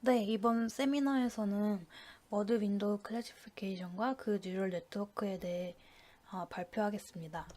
네, 이번 세미나에서는 워드 윈도우 클래시피케이션과 그 뉴럴 네트워크에 대해 발표하겠습니다.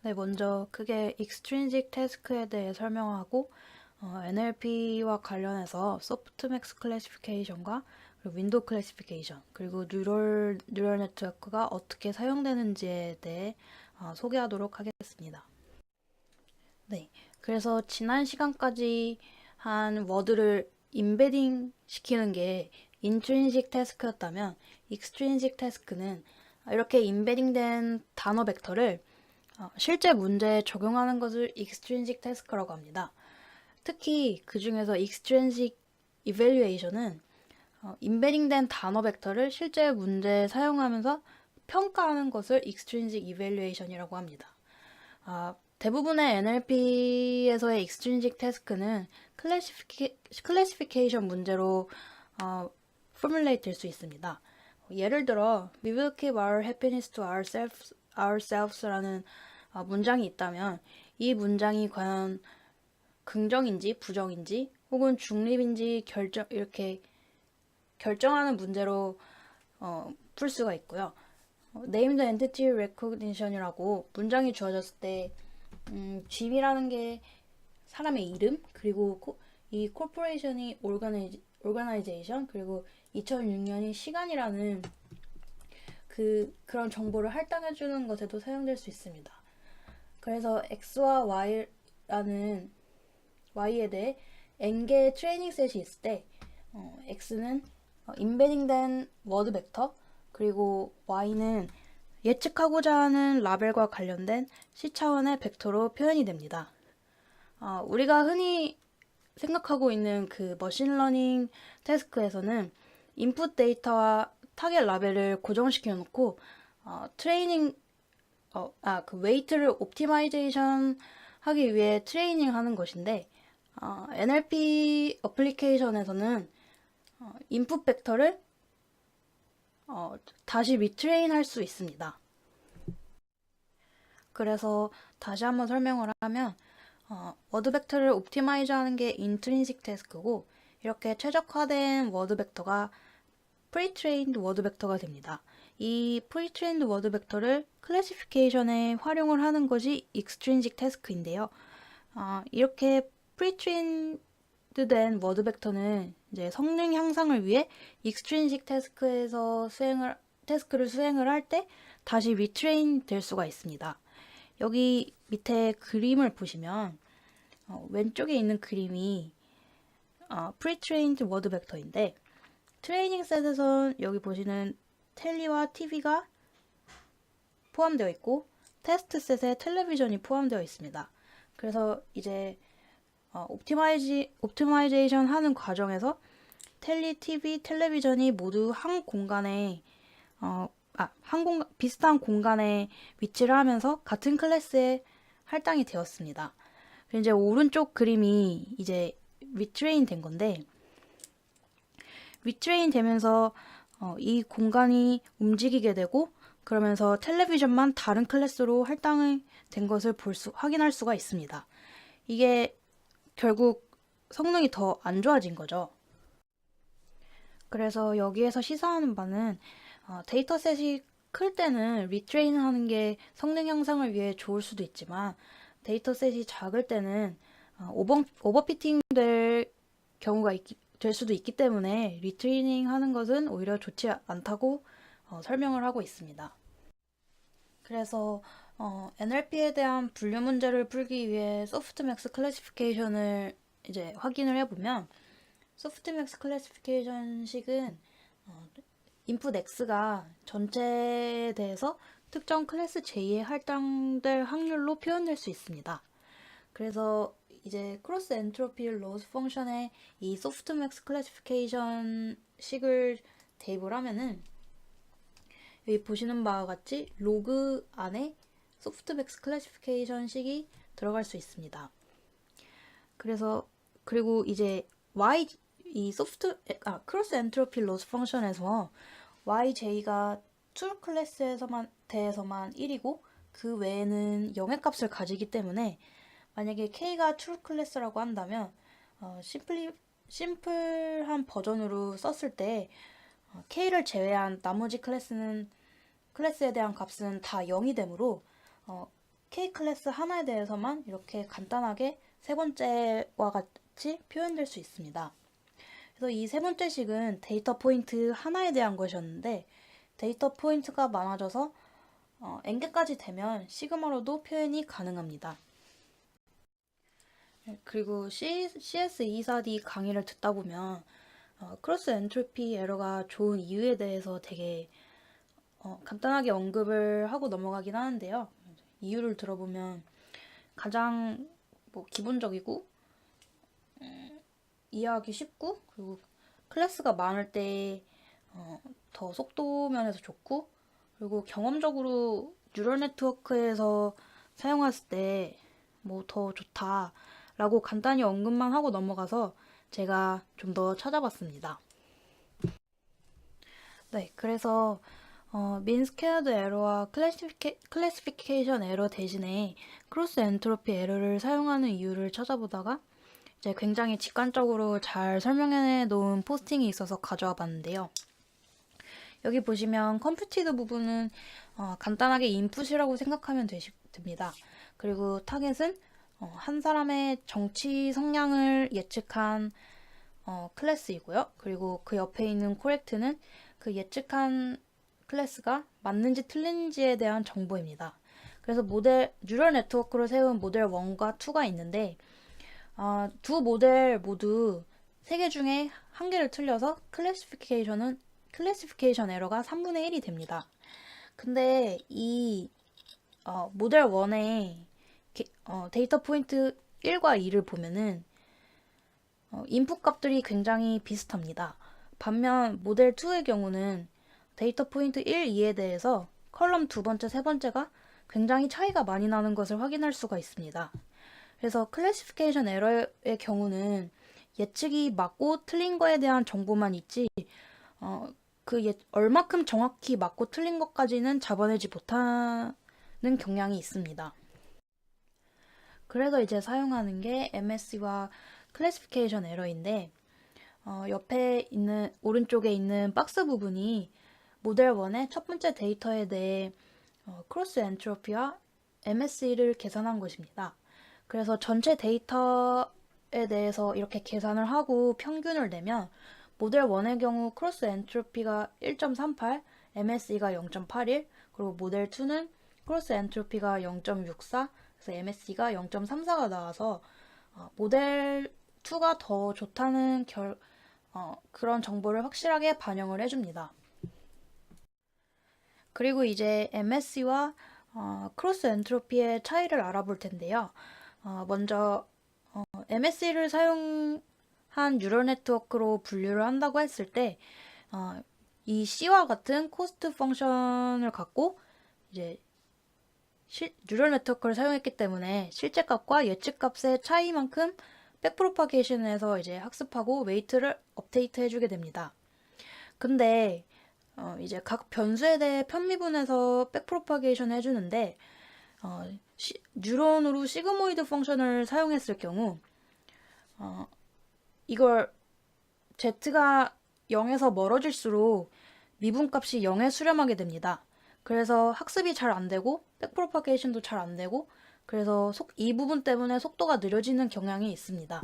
네, 먼저 크게 익스트린식 태스크에 대해 설명하고 NLP와 관련해서 소프트맥스 클래시피케이션과 윈도우 클래시피케이션 그리고 뉴럴 네트워크가 어떻게 사용되는지에 대해 소개하도록 하겠습니다. 네, 그래서 지난 시간까지 한 워드를 임베딩 시키는 게 인트린식 태스크였다면 익스트린식 태스크는 이렇게 임베딩된 단어 벡터를 실제 문제에 적용하는 것을 익스트린식 태스크라고 합니다. 특히 그 중에서 익스트린식 이밸류에이션은 임베딩된 단어 벡터를 실제 문제에 사용하면서 평가하는 것을 익스트린식 이밸류에이션이라고 합니다. 대부분의 NLP에서의 익스트린식 태스크는 클래시피케이션 문제로 포뮬레이트 될 수 있습니다. 예를 들어 We will keep our happiness to ourselves라는 문장이 있다면 이 문장이 과연 긍정인지 부정인지 혹은 중립인지 이렇게 결정하는 문제로 풀 수가 있고요. Named Entity Recognition이라고 문장이 주어졌을 때 G이라는 게 사람의 이름, 그리고 이 코퍼레이션이 오가나이제이션, 그리고 2006년이 시간이라는 그런 정보를 할당해주는 것에도 사용될 수 있습니다. 그래서 X와 Y에 대해 N개의 트레이닝 셋이 있을 때 X는 임베딩된 워드 벡터, 그리고 Y는 예측하고자 하는 라벨과 관련된 C차원의 벡터로 표현이 됩니다. 우리가 흔히 생각하고 있는 그 머신러닝 태스크에서는 인풋 데이터와 타겟 라벨을 고정시켜 놓고 그 웨이트를 옵티마이제이션 하기 위해 트레이닝 하는 것인데 NLP 어플리케이션에서는 인풋 벡터를 다시 리트레인 할 수 있습니다. 그래서 다시 한번 설명을 하면 워드 벡터를 옵티마이즈 하는 게 인트린식 태스크고, 이렇게 최적화된 워드 벡터가 프리트레인드 워드 벡터가 됩니다. 이 프리트레인드 워드 벡터를 클래시피케이션에 활용을 하는 것이 익스트린식 태스크인데요. 이렇게 프리트레인드 된 워드 벡터는 이제 성능 향상을 위해 익스트린식 태스크를 수행을 할 때 다시 리트레인 될 수가 있습니다. 여기 밑에 그림을 보시면 왼쪽에 있는 그림이 pre-trained word vector인데, 트레이닝 셋에선 여기 보시는 텔리와 TV가 포함되어 있고 테스트 셋에 텔레비전이 포함되어 있습니다. 그래서 이제 옵티마이제이션 하는 과정에서 TV, 텔레비전이 모두 비슷한 공간에 위치를 하면서 같은 클래스에 할당이 되었습니다. 이제 오른쪽 그림이 이제 리트레인 된 건데, 리트레인 되면서 이 공간이 움직이게 되고, 그러면서 텔레비전만 다른 클래스로 할당이 된 것을 확인할 수가 있습니다. 이게 결국 성능이 더 안 좋아진 거죠. 그래서 여기에서 시사하는 바는 데이터셋이 클 때는 리트레인 하는 게 성능 향상을 위해 좋을 수도 있지만, 데이터셋이 작을 때는 오버피팅 될 경우가 될 수도 있기 때문에 리트레이닝 하는 것은 오히려 좋지 않다고 설명을 하고 있습니다. 그래서 NLP에 대한 분류 문제를 풀기 위해 소프트맥스 클래시피케이션을 이제 확인을 해보면, 소프트맥스 클래시피케이션 식은 인풋 X가 전체에 대해서 특정 클래스 J에 할당될 확률로 표현될 수 있습니다. 그래서 이제 크로스 엔트로피 로스 펑션에 이 소프트맥스 클래시피케이션 식을 대입을 하면은 여기 보시는 바와 같이 로그 안에 소프트맥스 클래시피케이션 식이 들어갈 수 있습니다. 그리고 이제 크로스 엔트로피 로스 펑션에서 yj가 true 클래스에서만 대해서만 1이고 그 외에는 0의 값을 가지기 때문에, 만약에 k가 true 클래스라고 한다면 심플한 버전으로 썼을 때 K를 제외한 나머지 클래스에 대한 값은 다 0이 되므로 K 클래스 하나에 대해서만 이렇게 간단하게 세 번째와 같이 표현될 수 있습니다. 그래서 이 세 번째 식은 데이터 포인트 하나에 대한 것이었는데 데이터 포인트가 많아져서 n개까지 되면 시그마로도 표현이 가능합니다. 그리고 CS24D 강의를 듣다 보면 크로스 엔트로피 에러가 좋은 이유에 대해서 되게 간단하게 언급을 하고 넘어가긴 하는데요. 이유를 들어보면 가장 기본적이고 이해하기 쉽고 그리고 클래스가 많을 때 더 속도 면에서 좋고 그리고 경험적으로 뉴럴 네트워크에서 사용했을 때 뭐 더 좋다라고 간단히 언급만 하고 넘어가서 제가 좀 더 찾아봤습니다. 네, 그래서 민 스퀘어드 에러와 클래시피케이션 에러 대신에 크로스 엔트로피 에러를 사용하는 이유를 찾아보다가 이제 굉장히 직관적으로 잘 설명해 놓은 포스팅이 있어서 가져와 봤는데요. 여기 보시면 컴퓨티드 부분은 간단하게 인풋이라고 생각하면 됩니다. 그리고 타겟은 한 사람의 정치 성향을 예측한 클래스이고요. 그리고 그 옆에 있는 코렉트는 그 예측한 클래스가 맞는지 틀린지에 대한 정보입니다. 그래서 뉴럴 네트워크로 세운 모델 1과 2가 있는데 두 모델 모두 3개 중에 1개를 틀려서 클래시피케이션 에러가 3분의 1이 됩니다. 근데 이 모델 1의 데이터 포인트 1과 2를 보면은 인풋 값들이 굉장히 비슷합니다. 반면 모델 2의 경우는 데이터 포인트 1, 2에 대해서 컬럼 두 번째, 세 번째가 굉장히 차이가 많이 나는 것을 확인할 수가 있습니다. 그래서 클래시피케이션 에러의 경우는 예측이 맞고 틀린 거에 대한 정보만 있지 얼마큼 정확히 맞고 틀린 것까지는 잡아내지 못하는 경향이 있습니다. 그래서 이제 사용하는 게 MSC와 클래시피케이션 에러인데 옆에 있는 오른쪽에 있는 박스 부분이 모델 1의 첫 번째 데이터에 대해 크로스 엔트로피와 MSC를 계산한 것입니다. 그래서 전체 데이터에 대해서 이렇게 계산을 하고 평균을 내면 모델 1의 경우 크로스 엔트로피가 1.38, MSE가 0.81, 그리고 모델 2는 크로스 엔트로피가 0.64, 그래서 MSE가 0.34가 나와서 모델 2가 더 좋다는 그런 정보를 확실하게 반영을 해줍니다. 그리고 이제 MSC와 크로스 엔트로피의 차이를 알아볼 텐데요. 먼저 MSC를 사용한 뉴럴 네트워크로 분류를 한다고 했을 때 이 C와 같은 코스트 펑션을 갖고 이제 뉴럴 네트워크를 사용했기 때문에 실제 값과 예측 값의 차이만큼 백프로파게이션에서 이제 학습하고 웨이트를 업데이트 해주게 됩니다. 근데 이제 각 변수에 대해 편미분해서 백프로파게이션 해주는데 뉴런으로 시그모이드 펑션을 사용했을 경우 이걸 z가 0에서 멀어질수록 미분값이 0에 수렴하게 됩니다. 그래서 학습이 잘 안되고 백프로파게이션도 잘 안되고 그래서 이 부분 때문에 속도가 느려지는 경향이 있습니다.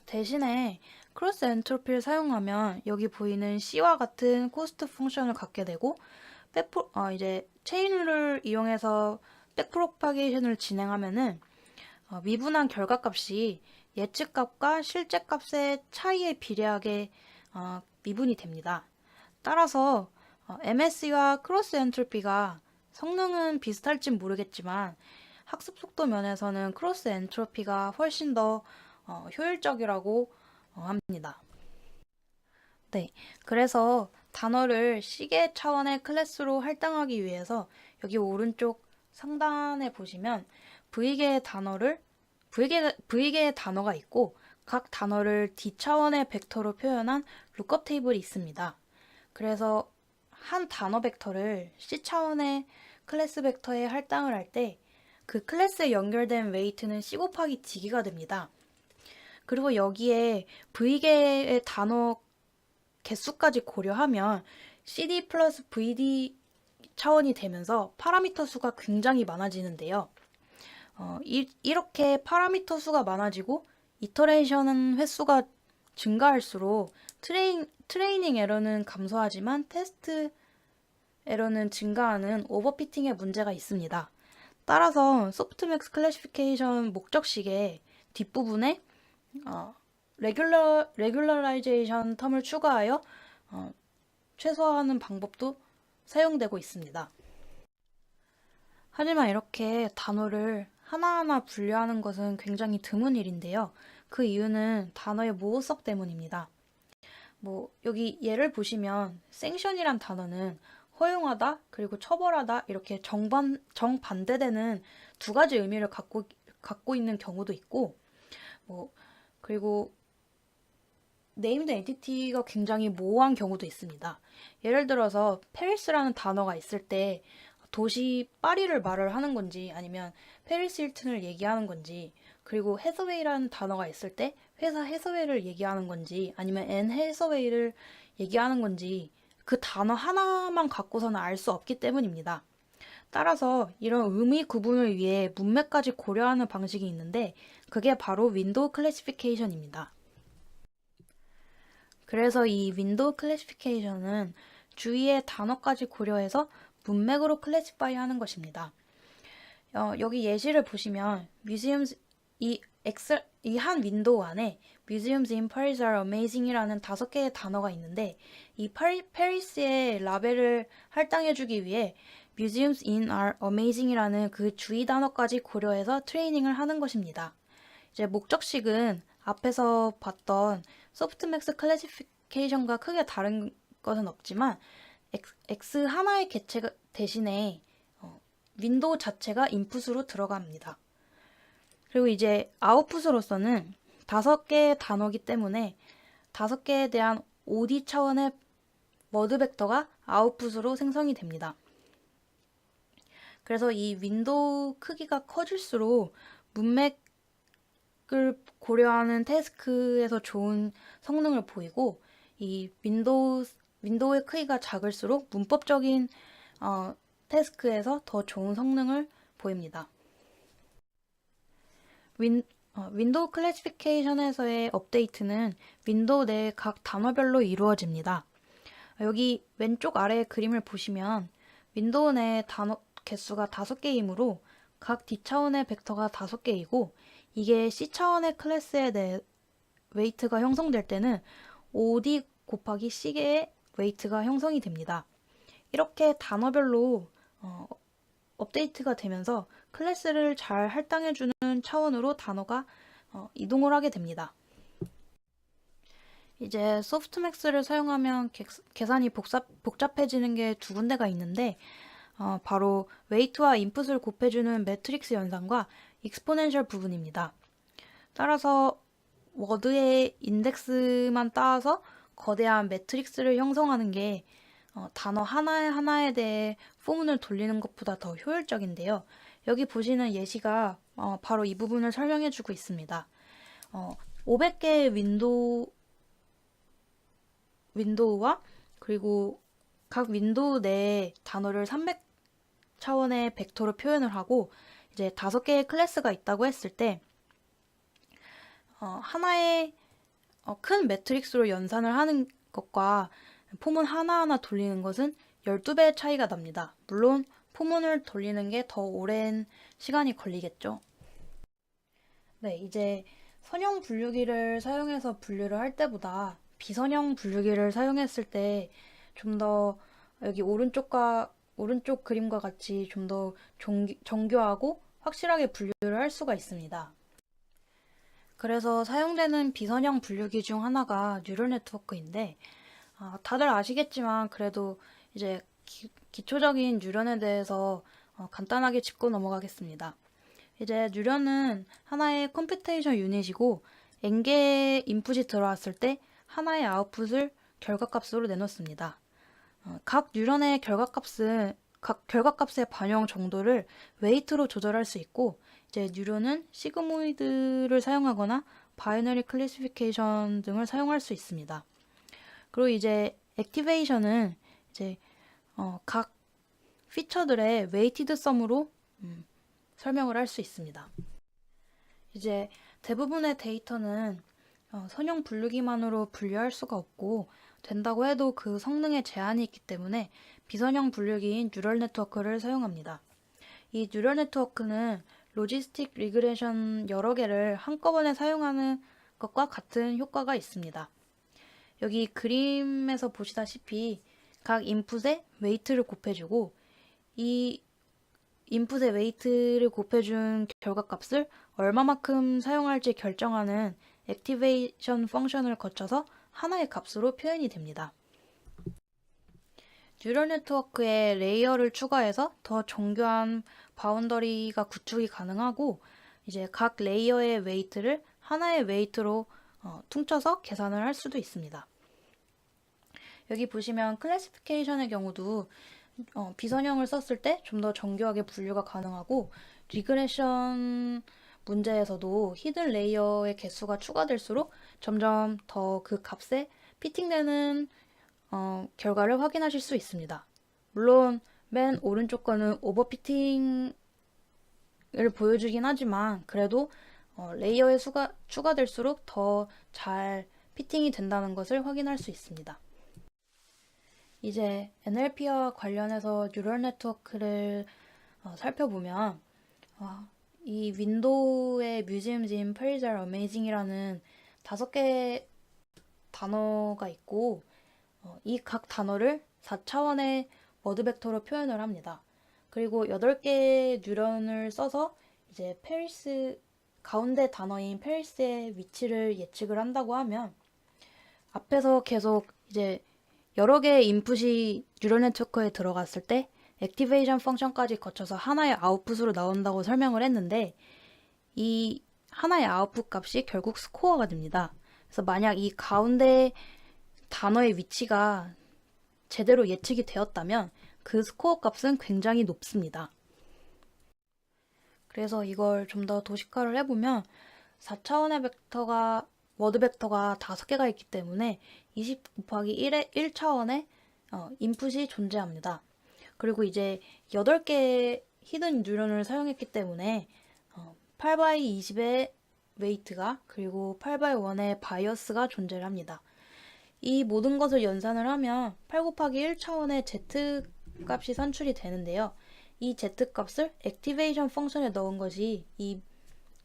대신에 크로스 엔트로피를 사용하면 여기 보이는 C와 같은 코스트 펑션을 갖게 되고 이제 체인룰을 이용해서 백프로파게이션을 진행하면은 미분한 결과값이 예측값과 실제값의 차이에 비례하게 미분이 됩니다. 따라서 MSC와 크로스 엔트로피가 성능은 비슷할진 모르겠지만 학습 속도 면에서는 크로스 엔트로피가 훨씬 더 효율적이라고 합니다. 네, 그래서 단어를 시계 차원의 클래스로 할당하기 위해서 여기 오른쪽 상단에 보시면 V개의 단어가 있고 각 단어를 D 차원의 벡터로 표현한 룩업 테이블이 있습니다. 그래서 한 단어 벡터를 C 차원의 클래스 벡터에 할당을 할 때 그 클래스에 연결된 웨이트는 C 곱하기 D기가 됩니다. 그리고 여기에 V개의 단어 개수까지 고려하면 CD 플러스 VD 차원이 되면서 파라미터 수가 굉장히 많아지는데요. 이렇게 파라미터 수가 많아지고 이터레이션 횟수가 증가할수록 트레이닝 에러는 감소하지만 테스트 에러는 증가하는 오버피팅의 문제가 있습니다. 따라서 소프트맥스 클래시피케이션 목적식의 뒷부분에 레귤러라이제이션 텀을 추가하여 최소화하는 방법도 사용되고 있습니다. 하지만 이렇게 단어를 하나하나 분류하는 것은 굉장히 드문 일인데요. 그 이유는 단어의 모호성 때문입니다. 여기 예를 보시면 생션이란 단어는 허용하다 그리고 처벌하다 이렇게 정반대되는 두 가지 의미를 갖고 있는 경우도 있고 그리고 네임드 엔티티가 굉장히 모호한 경우도 있습니다. 예를 들어서 페리스라는 단어가 있을 때 도시 파리를 말을 하는 건지 아니면 페리스 힐튼을 얘기하는 건지, 그리고 해서웨이라는 단어가 있을 때 회사 해서웨이를 얘기하는 건지 아니면 앤 해서웨이를 얘기하는 건지 그 단어 하나만 갖고서는 알 수 없기 때문입니다. 따라서 이런 의미 구분을 위해 문맥까지 고려하는 방식이 있는데 그게 바로 윈도우 클래시피케이션입니다. 그래서 이 윈도우 클래시피케이션은 주위의 단어까지 고려해서 문맥으로 클래시파이 하는 것입니다. 여기 예시를 보시면 museums 이 한 윈도우 안에 Museums in Paris are amazing 이라는 5개의 단어가 있는데 이 페리스의 라벨을 할당해주기 위해 Museums in are amazing 이라는 그 주의 단어까지 고려해서 트레이닝을 하는 것입니다. 이제 목적식은 앞에서 봤던 소프트맥스 클래시피케이션과 크게 다른 것은 없지만 X 하나의 개체 대신에 윈도우 자체가 인풋으로 들어갑니다. 그리고 이제 아웃풋으로서는 5개의 단어이기 때문에 5개에 대한 OD 차원의 워드 벡터가 아웃풋으로 생성이 됩니다. 그래서 이 윈도우 크기가 커질수록 문맥을 고려하는 태스크에서 좋은 성능을 보이고, 이 윈도우의 크기가 작을수록 문법적인 태스크에서 더 좋은 성능을 보입니다. 윈도우 클래시피케이션에서의 업데이트는 윈도우 내 각 단어별로 이루어집니다. 여기 왼쪽 아래의 그림을 보시면 윈도우 내 단어 개수가 5개이므로 각 D차원의 벡터가 5개이고, 이게 C차원의 클래스에 대해 웨이트가 형성될 때는 OD 곱하기 C개의 웨이트가 형성이 됩니다. 이렇게 단어별로 업데이트가 되면서 클래스를 잘 할당해주는 차원으로 단어가 이동을 하게 됩니다. 이제 소프트맥스를 사용하면 계산이 복잡해지는 게 2군데가 있는데 바로 웨이트와 인풋을 곱해주는 매트릭스 연산과 익스포넨셜 부분입니다. 따라서 워드의 인덱스만 따서 거대한 매트릭스를 형성하는 게 단어 하나에 대해 포문을 돌리는 것보다 더 효율적인데요. 여기 보시는 예시가 바로 이 부분을 설명해주고 있습니다. 500개의 윈도우와 그리고 각 윈도우 내에 단어를 300차원의 벡터로 표현을 하고, 이제 5개의 클래스가 있다고 했을 때 하나의 큰 매트릭스로 연산을 하는 것과 포문 하나하나 돌리는 것은 12배의 차이가 납니다. 물론 포문을 돌리는 게 더 오랜 시간이 걸리겠죠. 네, 이제 선형 분류기를 사용해서 분류를 할 때보다 비선형 분류기를 사용했을 때 좀 더 여기 오른쪽 그림과 같이 좀 더 정교하고 확실하게 분류를 할 수가 있습니다. 그래서 사용되는 비선형 분류기 중 하나가 뉴럴 네트워크인데, 다들 아시겠지만 그래도 이제 기초적인 뉴런에 대해서 간단하게 짚고 넘어가겠습니다. 이제 뉴런은 하나의 컴퓨테이션 유닛이고, n개의 인풋이 들어왔을 때 하나의 아웃풋을 결과값으로 내놓습니다. 각 뉴런의 각 결과값의 반영 정도를 웨이트로 조절할 수 있고, 이제 뉴런은 시그모이드를 사용하거나 바이너리 클래시피케이션 등을 사용할 수 있습니다. 그리고 이제 액티베이션은 이제 각 피처들의 웨이티드 썸으로 설명을 할 수 있습니다. 이제 대부분의 데이터는 선형 분류기만으로 분류할 수가 없고, 된다고 해도 그 성능에 제한이 있기 때문에 비선형 분류기인 뉴럴 네트워크를 사용합니다. 이 뉴럴 네트워크는 로지스틱 리그레션 여러 개를 한꺼번에 사용하는 것과 같은 효과가 있습니다. 여기 그림에서 보시다시피 각 인풋에 웨이트를 곱해주고, 이 인풋의 웨이트를 곱해준 결과값을 얼마만큼 사용할지 결정하는 액티베이션 펑션을 거쳐서 하나의 값으로 표현이 됩니다. 뉴럴 네트워크에 레이어를 추가해서 더 정교한 바운더리가 구축이 가능하고, 이제 각 레이어의 웨이트를 하나의 웨이트로 퉁쳐서 계산을 할 수도 있습니다. 여기 보시면 클래시피케이션의 경우도 비선형을 썼을 때 좀 더 정교하게 분류가 가능하고, 리그레션 문제에서도 히든 레이어의 개수가 추가될수록 점점 더 그 값에 피팅되는 결과를 확인하실 수 있습니다. 물론 맨 오른쪽 거는 오버피팅을 보여주긴 하지만, 그래도 레이어의 수가 추가될수록 더 잘 피팅이 된다는 것을 확인할 수 있습니다. 이제 NLP와 관련해서 뉴럴 네트워크를 살펴보면, 이 윈도우의 뮤지엄 짐 프레이저 어메이징이라는 5개 단어가 있고, 이 각 단어를 4차원의 워드 벡터로 표현을 합니다. 그리고 8개의 뉴런을 써서 이제 페리스, 가운데 단어인 페리스의 위치를 예측을 한다고 하면, 앞에서 계속 이제 여러 개의 인풋이 뉴럴 네트워크에 들어갔을 때 액티베이션 펑션까지 거쳐서 하나의 아웃풋으로 나온다고 설명을 했는데, 이 하나의 아웃풋 값이 결국 스코어가 됩니다. 그래서 만약 이 가운데 단어의 위치가 제대로 예측이 되었다면 그 스코어 값은 굉장히 높습니다. 그래서 이걸 좀 더 도식화를 해보면 4차원의 벡터가 워드 벡터가 5개가 있기 때문에 20 곱하기 1의 1차원의 인풋이 존재합니다. 그리고 이제 8개의 히든 뉴런을 사용했기 때문에 8x20의 웨이트가, 그리고 8x1의 바이어스가 존재를 합니다. 이 모든 것을 연산을 하면 8 곱하기 1차원의 z 값이 산출이 되는데요. 이 z 값을 액티베이션 펑션에 넣은 것이 이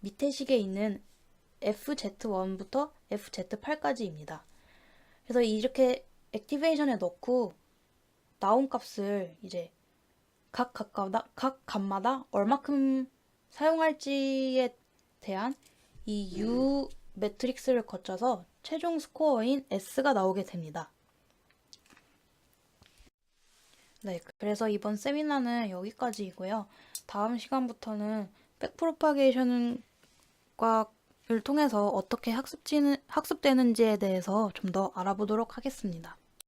밑에 식에 있는 fz1부터 fz8까지입니다. 그래서 이렇게 액티베이션에 넣고 나온 값을 이제 각 값마다 얼마큼 사용할지에 대한 이 U 매트릭스를 거쳐서 최종 스코어인 S가 나오게 됩니다. 네, 그래서 이번 세미나는 여기까지이고요. 다음 시간부터는 백프로파게이션과 을 통해서 어떻게 학습되는지에 대해서 좀 더 알아보도록 하겠습니다.